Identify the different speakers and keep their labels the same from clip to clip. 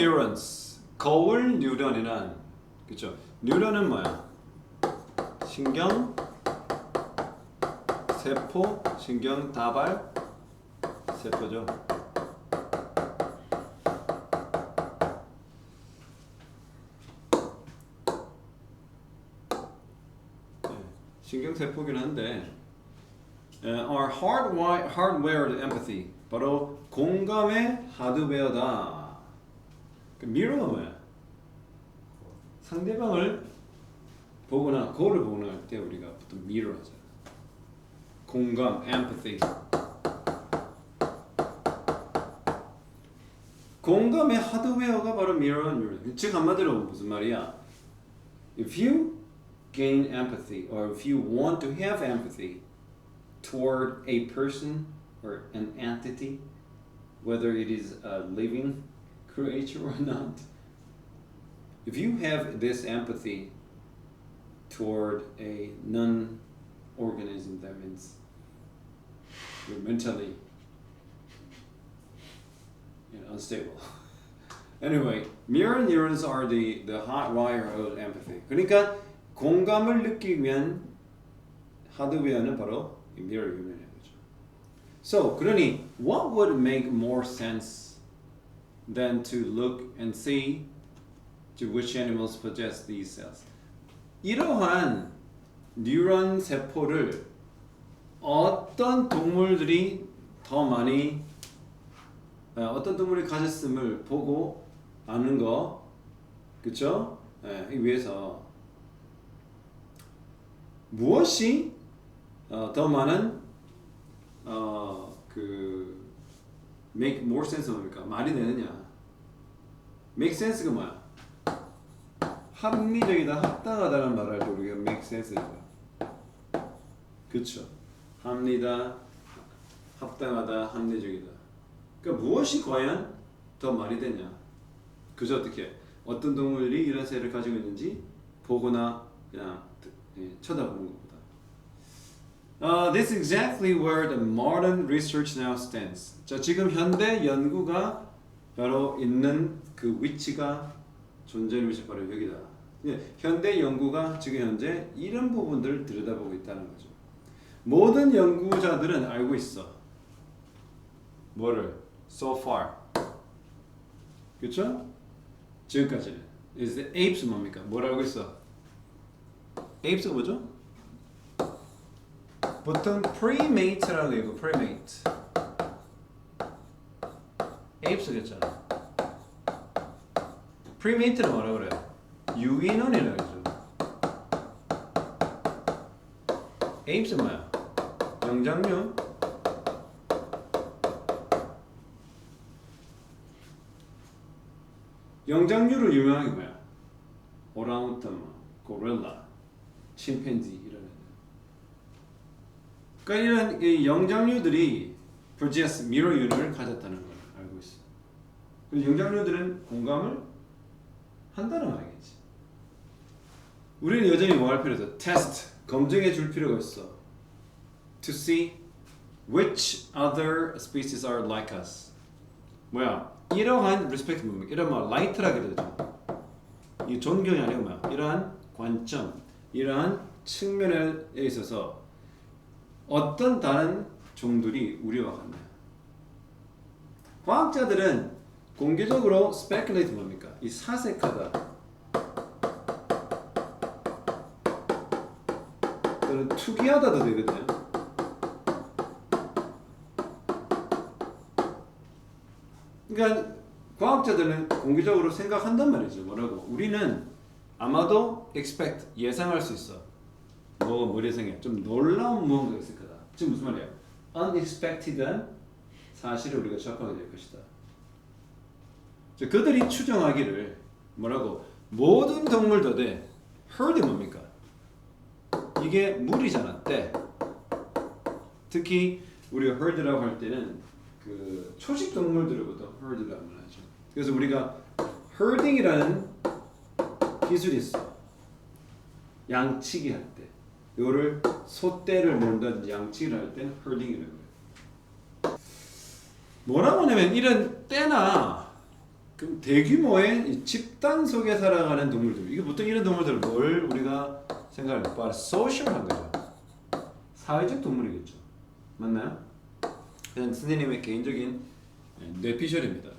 Speaker 1: neurons. 거울 뉴런이란 그쵸? 뉴런은 뭐야? 신경 세포, 신경 다발 세포죠. 신경 세포긴 한데 are hardwired empathy. 바로 공감의 하드웨어다. 그 mirror가 뭐야? 상대방을 보거나 거울을 보거나 할 때 우리가 보통 mirror 하잖아. 공감, empathy. 공감의 하드웨어가 바로 mirror. 즉 한마디로 무슨 말이야? If you gain empathy or if you want to have empathy toward a person or an entity, whether it is a living creature or not, if you have this empathy toward a non-organism, that means you're mentally unstable. Anyway, mirror neurons are the hot wire of empathy. 그러니까 공감을 느끼기 위한 하드웨어는 바로 이 mirror neuron이라는 거죠. So, 그러니 what would make more sense than to look and see to which animals possess these cells? 이러한 뉴런 세포를 어떤 동물들이 더 많이 어떤 동물이 가졌음을 보고 아는 거, 그렇죠? 이 위해서 무엇이 더 많은 그 make more sense 뭡니까? 말이 되느냐? make sense가 뭐야? 합리적이다, 합당하다는 말을 할 때 우리가 make sense죠. 그렇죠? 합리다, 합당하다, 합리적이다. 그러니까 무엇이 과연 더 말이 되냐? 그저 어떻게 어떤 동물이 이런 새를 가지고 있는지 보거나 그냥 쳐다보는 것보다. This is exactly where the modern research now stands. 자, 지금 현대 연구가 바로 있는 그 위치가 존재하는 위치가 바로 여기다. 현대 연구가 지금 현재 이런 부분들을 들여다보고 있다는 거죠. 모든 연구자들은 알고 있어. 뭐를? So far. 그렇죠? 지금까지는. is the apes 뭡니까? 뭘 알고 있어? apes가 뭐죠? 보통 primate라고 얘기하고 primate. apes겠잖아. primate는 뭐라 그래? 유인원이라고 그러죠. apes는 뭐야? 영장류. 영장류로 유명한 게 뭐야? 오랑우탄, 고릴라, 침팬지 이런 애들. 그러니까 이런 이 영장류들이 possess mirror unit을 가졌다는 걸 알고 있어. 그래서 영장류들은 공감을 한다는 말이겠지. 우리는 여전히 뭐 할 필요 없어? 테스트, 검증해 줄 필요가 있어. To see which other species are like us. 뭐야? 이러한 respect 뭡니까? 이런 뭐 light라 그러죠. 이 존경이 아니고 뭐야? 이러한 관점, 이러한 측면에 있어서 어떤 다른 종들이 우리와 같냐? 과학자들은 공개적으로 speculate 뭡니까? 이 사색하다 또는 투기하다도 되거든요. 그러니까 과학자들은 공개적으로 생각한단 말이죠. 뭐라고? 우리는 아마도 expect 예상할 수 있어. 뭘 예상해? 좀 놀라운 무언가가 있을 거다. 지금 무슨 말이야? unexpected한 사실을 우리가 접하게 될 것이다. 그들이 추정하기를 뭐라고? 모든 동물들에 herd 뭡니까? 이게 무리잖아. 때. 특히 우리가 herd라고 할 때는 그 초식 동물들부터 herd라고 하죠. 그래서 우리가 herding이라는 기술이 있어. 양치기 할 때. 이거를 소떼를 모은다든지 양치기를 할 때는 herding이라고 해요. 뭐라고 하냐면 이런 떼나 그럼 대규모의 이 집단 속에 살아가는 동물들. 이게 보통 이런 동물들을 뭘 우리가 생각을 해봐. 소셜한 거죠. 사회적 동물이겠죠. 맞나요? 그냥 선생님의 개인적인 뇌피셜입니다.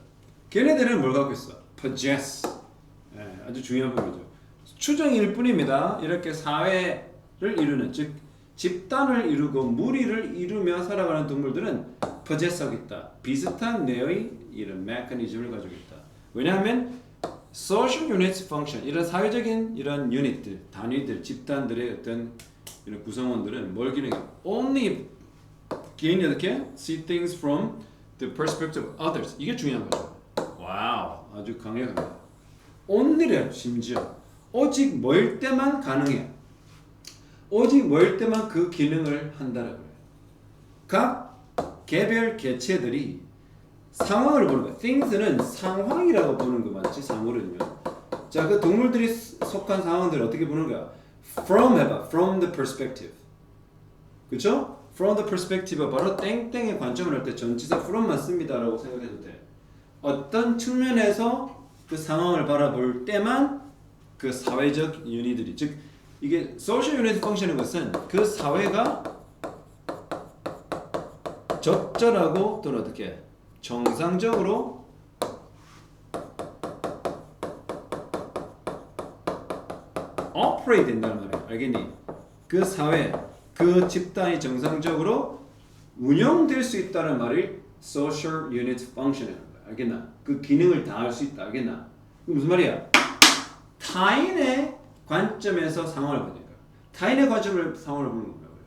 Speaker 1: 걔네들은 뭘 갖고 있어? possess. 아주 중요한 부분이죠. 추정일 뿐입니다. 이렇게 사회를 이루는, 즉 집단을 이루고 무리를 이루며 살아가는 동물들은 possess하고 있다. 비슷한 뇌의 이런 메커니즘을 가지고 있다. 왜냐하면 social units function, 이런 사회적인 이런 유닛들, 단위들, 집단들의 어떤 이런 구성원들은 뭘 기능해? Only 개인이 어떻게? See things from the perspective of others. 이게 중요한 거죠. 와우, 아주 강력합니다. only래, 심지어 오직 뭐일 때만 가능해. 오직 뭐일 때만 그 기능을 한다라고 해요. 각 개별 개체들이 상황을 보는 거야. things는 상황이라고 보는 거 맞지? 상호는요. 자, 그 동물들이 속한 상황들을 어떻게 보는 거야? From 해봐. From the perspective. 그쵸? From the perspective. 바로 땡땡의 관점을 할 때 전치사 from만 씁니다라고 생각해도 돼. 어떤 측면에서 그 상황을 바라볼 때만 그 사회적 유닛들이, 즉 이게 social unit function인 것은 그 사회가 적절하고 또는 어떻게 정상적으로 operate 된다는 말이야. 알겠니? 그 사회, 그 집단이 정상적으로 운영될 수 있다는 말이 social unit function이라는 거야. 알겠나? 그 기능을 다할 수 있다. 알겠나? 그 무슨 말이야? 타인의 관점에서 상황을 보는 거야. 타인의 관점을 상황을 보는 거라고요.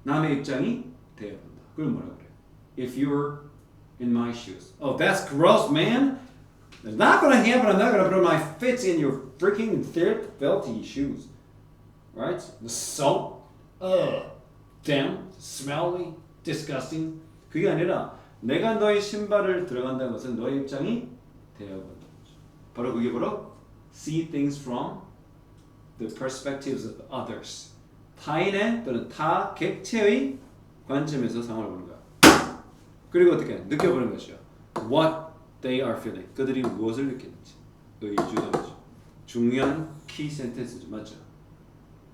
Speaker 1: 남의 입장이 되어야 본다. 그걸 뭐라 그래? If you're in my shoes. Oh, that's gross, man. It's not gonna happen. I'm not gonna put my feet in your freaking filthy shoes. Right? The soap. Damn. Smelly. Disgusting. 그게 아니라 내가 너의 신발을 들어간다는 것은 너의 입장이 되어야 본다. 바로 그게 바로 see things from the perspectives of others. 타인의 또는 타 객체의 관점에서 상황을 보는 거야. 그리고 어떻게 느껴보는 것이요. What they are feeling. 그들이 무엇을 느끼는지. 의주도죠. 중요한 키 센텐스죠. 맞죠?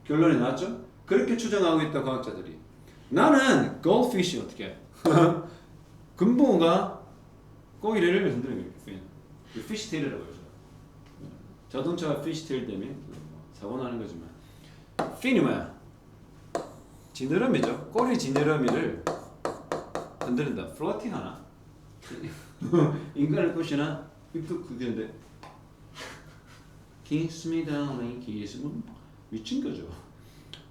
Speaker 1: 결론이 나왔죠? 그렇게 추정하고 있다 과학자들이. 나는 goldfish 어떻게? 금붕어가 꼬리를 흔드는 거예요. fish tail이라고 하죠. 자동차가 fish tail 때문에 사고 나는 거지만. fin이 뭐야? 지느러미죠. 꼬리 지느러미를 흔들린다. 플로팅 하나? 인간을 꼬시나? 이거 그게인데. Kiss me darling, kiss me. 미친 거죠.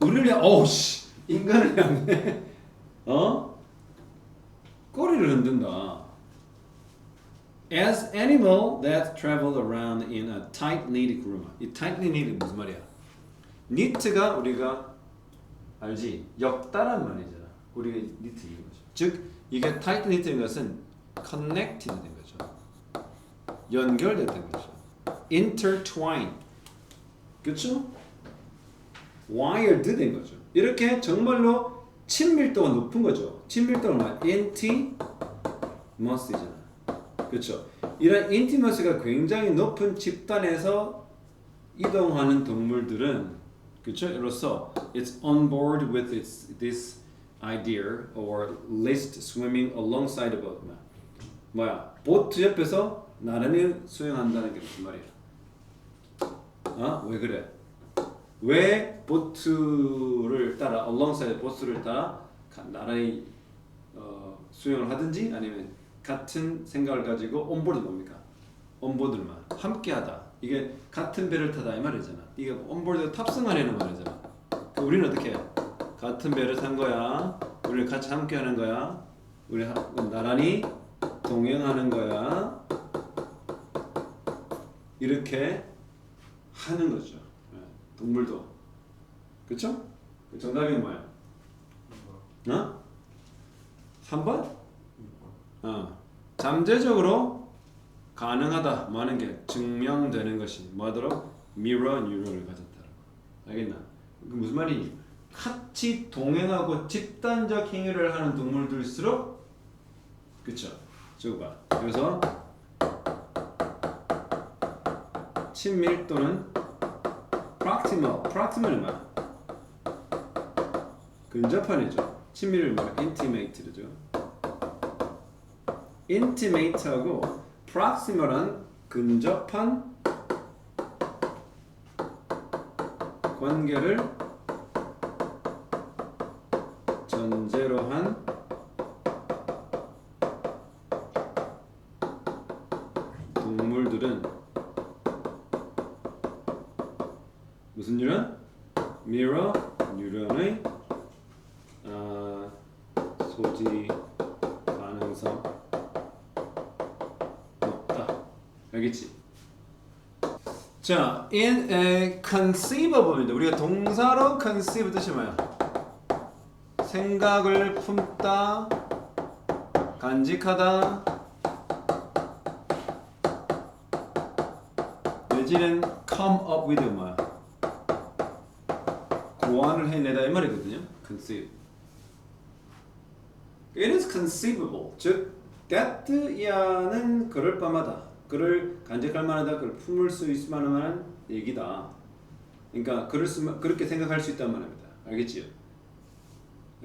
Speaker 1: 우리를 어우 씨 인간을 향해 꼬리를 흔든다. As animal that travel around in a tight-knit group. 이 tight-knit 무슨 말이야? knit가 우리가 알지? 역다란 말이잖아. 우리가 knit인 거죠. 즉 이게 tight-knit인 것은 connected 된 거죠. 연결됐던 거죠. intertwine. 그렇죠? wired 된 거죠. 이렇게 정말로 친밀도가 높은 거죠. 친밀도는 뭐야? intimacy잖아. 그렇죠? 이런 intimacy가 굉장히 높은 집단에서 이동하는 동물들은 그렇죠? 이로써 it's on board with this idea or list swimming alongside a boat. 뭐야? 보트 옆에서 나란히 수영한다는 게 무슨 말이야? 왜 그래? 왜 보트를 따라 alongside 보트를 따라 나란히 수영을 하든지 아니면 같은 생각을 가지고 온보드 뭡니까? 온보드만 함께하다. 이게 같은 배를 타다 이 말이잖아. 이게 온보드 탑승하려는 말이잖아. 우리는 어떻게 해? 같은 배를 탄 거야. 우리는 같이 함께하는 거야. 우리 나란히 동행하는 거야. 이렇게 하는 거죠. 동물도. 그쵸? 정답이 뭐야? 3번? 잠재적으로 가능하다 뭐 하는 게 증명되는 것이 뭐하도록? mirror neuron을 가졌다라고. 알겠나? 그 무슨 말이니? 같이 동행하고 집단적 행위를 하는 동물들일수록 그쵸? 저거 봐. 그래서 친밀 또는 proximal. proximal은 뭐야? 근접한이죠. 친밀을 뭐야? intimate죠. intimate하고 proximal한 근접한 관계를 전제로 한 동물들은 무슨 뉴런? 미러 뉴런의 소지 가능성 높다. 알겠지? 자, in a conceivable인데 우리가 동사로 conceive 뜻이 뭐야? 생각을 품다, 간직하다, 내지는 come up with 뭐야? 고안을 해내다 이 말이거든요. conceive. It is conceivable. 즉, that 이하는 그럴 바마다. 그를 간직할 만하다. 그를 품을 수 있을 만한 얘기다. 그러니까 그렇게 생각할 수 있단 말입니다. 알겠지요?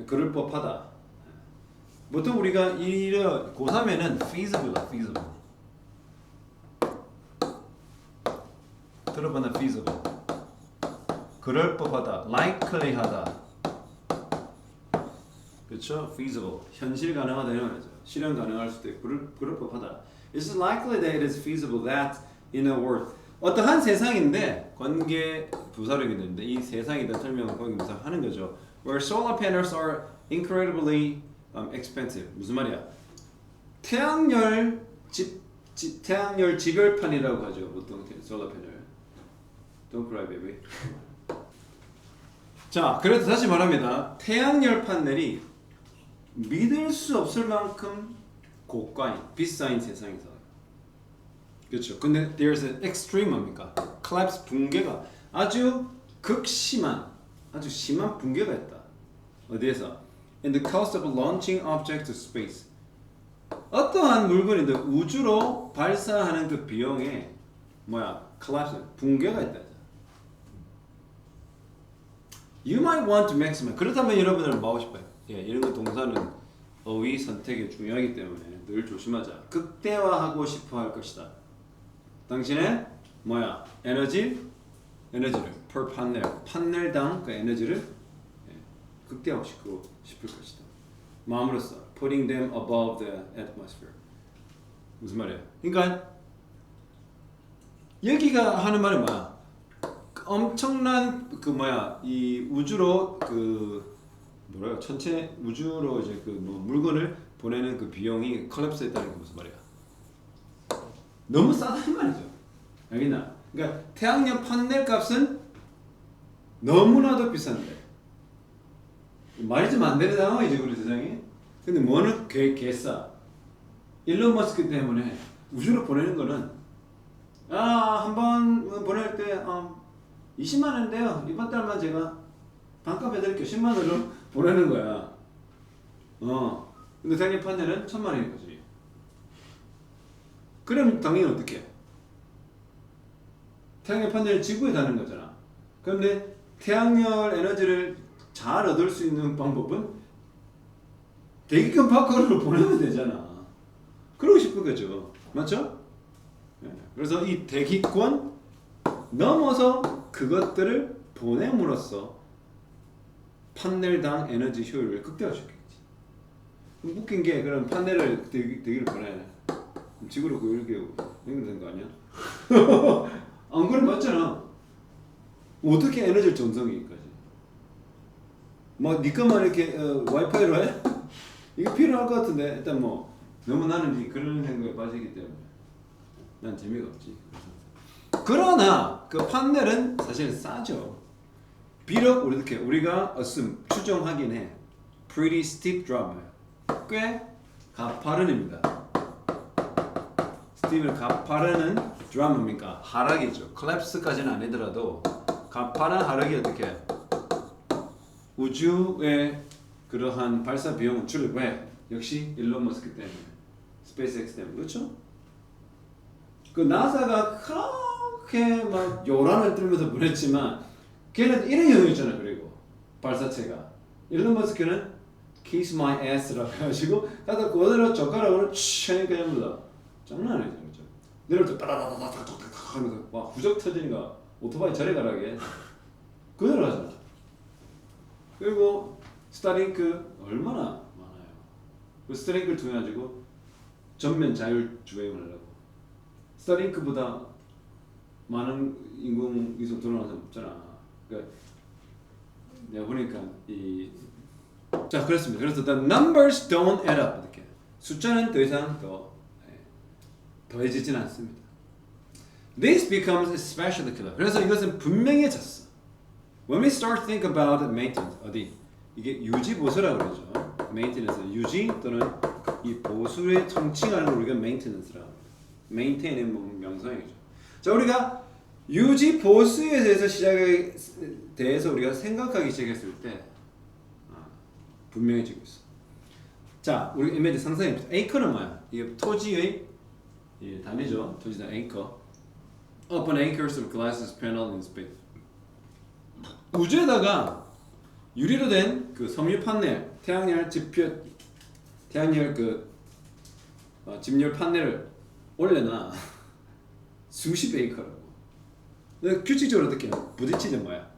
Speaker 1: 그럴 법하다. 보통 우리가 이런 고3에는 feasible이야. feasible. 들어봤나? feasible. 그럴 법하다. likely하다. 그렇죠? feasible. 현실 가능하다 이런 말이죠. 실현 가능할 수도 있고 그럴 법하다. It's likely that it is feasible that in a world 어떠한 세상인데 관계 부사력이 되는데 이 세상에 대한 설명을 관계 부사 하는 거죠. Where solar panels are incredibly expensive. 무슨 말이야? 태양열 직열판이라고 하죠. 보통 solar panel. Don't cry, baby. 자, 그래서 다시 말합니다. 태양열 판넬이 믿을 수 없을 만큼 고가인, 비싸인 세상에서. 그렇죠. 근데 there's an extreme 뭡니까? collapse, 붕괴가 아주 극심한, 아주 심한 붕괴가 있다. 어디에서? In the cost of launching objects to space. 어떠한 물건인데 우주로 발사하는 그 비용에 뭐야? collapse, 붕괴가 있다. You might want to maximize. 그렇다면 여러분들은 뭐 하고 싶어요? 예, 이런 거 동사는 어휘 선택이 중요하기 때문에 늘 조심하자. 극대화하고 싶어 할 것이다. 당신의 뭐야? 에너지를 per 판넬당 그 에너지를 극대화시키고 싶을 것이다. 마음으로써 putting them above the atmosphere. 무슨 말이야? 그러니까 여기가 하는 말은 뭐야? 엄청난 그 뭐야 이 우주로 그 뭐래요? 전체 우주로 이제 그 뭐 물건을 보내는 그 비용이 컬랩스했다는 게 무슨 말이야? 너무 싸다는 말이죠. 알겠나? 그러니까 태양열 판넬 값은 너무나도 비싼데 말이 좀 안 되는 상황이죠 우리 세상에. 근데 뭐는 개싸. 일론 머스크 때문에 우주로 보내는 거는 한번 보낼 때 20만 원인데요. 이번 달만 제가 반값 해드릴게요. 10만 원으로 보내는 거야. 근데 태양열 판넬은 1,000만 원인 거지. 그럼 당연히 어떻게 해? 태양열 판넬이 지구에 닿는 거잖아. 그런데 태양열 에너지를 잘 얻을 수 있는 방법은 대기권 밖으로 보내면 되잖아. 그러고 싶은 거죠. 맞죠? 그래서 이 대기권 넘어서 그것들을 보냄으로써 판넬당 에너지 효율을 극대화시키겠지. 웃긴 게 그럼 판넬을 대기를 보내. 지구로 이렇게 연결된 거 아니야? 안 그래 맞잖아. 어떻게 에너지를 전송하기까지? 뭐 니꺼만 이렇게 와이파이로 해? 이거 필요할 것 같은데 일단 뭐 너무 나는 그런 생각에 빠지기 때문에 난 재미가 없지. 그러나 그 판넬은 사실 싸죠. 비록 우리가 assume 추정하긴 해. Pretty steep drop. 꽤 가파른입니다. 스티븐 가파른은 드라마입니까? 하락이죠. collapse까지는 아니더라도 가파른 하락이 어떻게 우주의 그러한 발사 비용 줄을 왜? 역시 일론 머스크 때문에, 스페이스X 때문에. 그렇죠? 그 나사가 그렇게 막 요란을 떨면서 보냈지만 걔는 이런 형이잖아. 그리고 발사체가 일론 머스크는 kiss my ass라고 해가지고 가다 그대로 젓가락으로 촤 그냥 물다. 장난 아니죠, 그죠? 내려올 때 따라다다다닥닥닥 하면서 막 후적 터지니까 오토바이 저리 가라게 그대로 하잖아. 그리고 스타링크 얼마나 많아요. 그 스타링크를 통해 가지고 전면 자율 주행을 하려고. 스타링크보다 많은 인공위성 들어오는 사람 없잖아. 그러니까 내가 보니까 자 그렇습니다. 그래서 the numbers don't add up 이렇게 숫자는 더 이상 더해지진 않습니다. This becomes especially clear. 그래서 이것은 분명해졌어. When we start think about maintenance 어디 이게 유지 보수라고 그러죠. maintenance 유지 또는 이 보수의 통칭하는 걸 우리가 maintenance라고 합니다. maintain은 뭐 명사형이죠. 자 우리가 유지 보수에 대해서 우리가 생각하기 시작했을 때 분명해지고 있어. 자 우리 이미지 상상해봅시다. 에이커는 뭐야? 이게 토지의 단위죠. 토지는 에이커. Upon acres of glass panel in space. 우주에다가 유리로 된 그 섬유 판넬, 태양열 집열 판넬을 올려놔. 수십 에이커라고. 규칙적으로 어떻게 부딪히는 뭐야?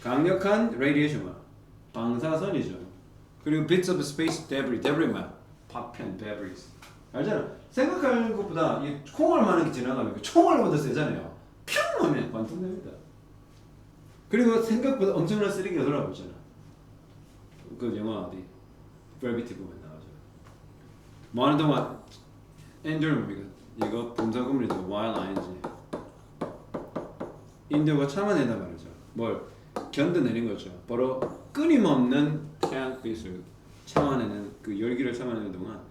Speaker 1: 강력한 레디에이션 뭐야? 방사선이죠. 그리고 bits of space debris 뭐야? 파편, debris. 알잖아. 생각하는 것보다 이 콩알 많은 게 지나가면 총알보다 세잖아요. 뿅 하면 관통됩니다. 그리고 생각보다 엄청난 쓰레기가 돌아오잖아. 그 영화 어디? Gravity 보면 나오죠. 뭐 하는 동안 엔젤 뭡니까? 이거 분사구문이죠. while ing. 인도가 참아낸단 말이죠. 뭘? 견뎌내는 거죠. 바로 끊임없는 태양빛을 참아내는 그 열기를 참아내는 동안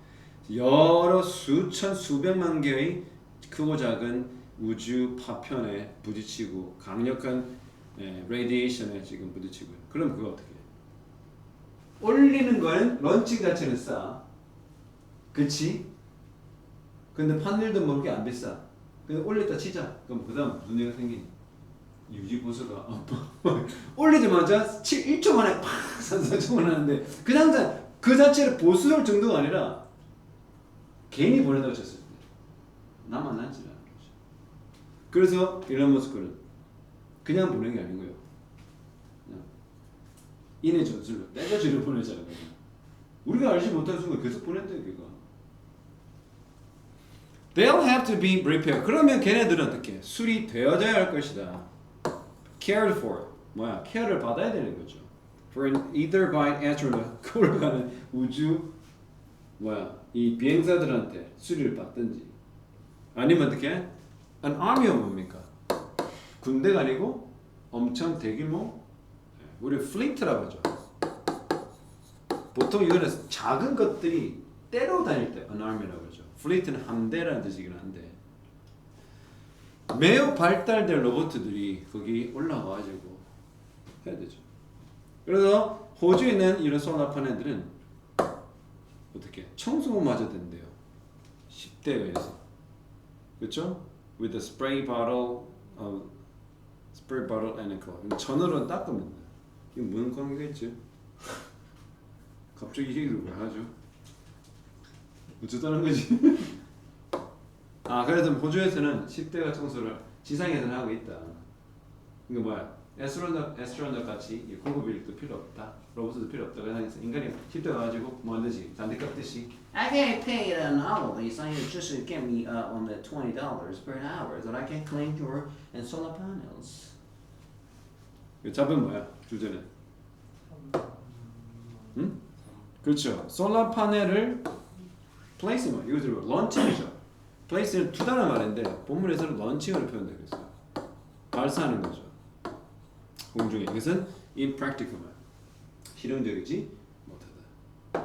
Speaker 1: 여러 수천 수백만 개의 크고 작은 우주 파편에 부딪히고 강력한 레디에이션에 지금 부딪히고. 그럼 그거 어떻게 해? 올리는 거는 런칭 자체는 싸. 그치? 근데 판넬도 먹을 게 안 비싸. 근데 올렸다 치자. 그럼 그 다음 무슨 일이 생기니? 유지 보수가 올리자마자 1초 만에 팍 산사청을 하는데 그 자체를 보수할 정도가 아니라 괜히 보내다가 쳤을 때 나만 남지 않는 거죠. 그래서 일론 머스크는 그냥 보낸 게 아니고요. 그냥 인의 전술로 떼가지고 보내잖아요. 우리가 알지 못할 순간 계속 보낸다 걔가. They'll have to be repaired. 그러면 걔네들은 어떻게? 수리되어져야 할 것이다. Cared for. 뭐야? care를 받아야 되는 거죠. For either by astronaut, 그걸 가는 우주 이 비행사들한테 수리를 받든지 아니면 어떻게? An army가 뭡니까? 군대가 아니고 엄청 대규모 우리 플리트라고 하죠. 보통 이거는 작은 것들이 때로 다닐 때 an army라고 그러죠. 플리트는 함대라는 뜻이긴 한데 매우 발달된 로봇들이 거기 올라가가지고 해야 되죠. 그래서 호주에 있는 이런 솔라 파넬들은 어떻게 청소마저 된대요. 10대에 의해서. 그렇죠? With a spray bottle and a cloth. 전으로 닦으면 돼. 이게 무슨 관계가 있지? 갑자기 얘기를 왜 하죠? 어쩌다는 거지? 그래서 호주에서는 10대가 청소를 지상에서는 하고 있다. 이거 뭐야? 에스트로넛 같이 공급일도 필요 없다. 로봇도 필요 없다. 그래서 인간이 10대 가가지고 뭐 하듯이 잔디 깎듯이 I can't pay an hourly, so you just get me on the $20 per hour that I can clean your and solar panels. 잡은 뭐야? 주제는? 응? 그렇죠. 솔라 파넬을 플레이스먼 이것으로 런칭이죠. 플레이스는 두 단어 말인데 본문에서는 런칭으로 표현되고 있어요. 발사하는 거죠. 공중에. 이것은 impractical, 실용적이지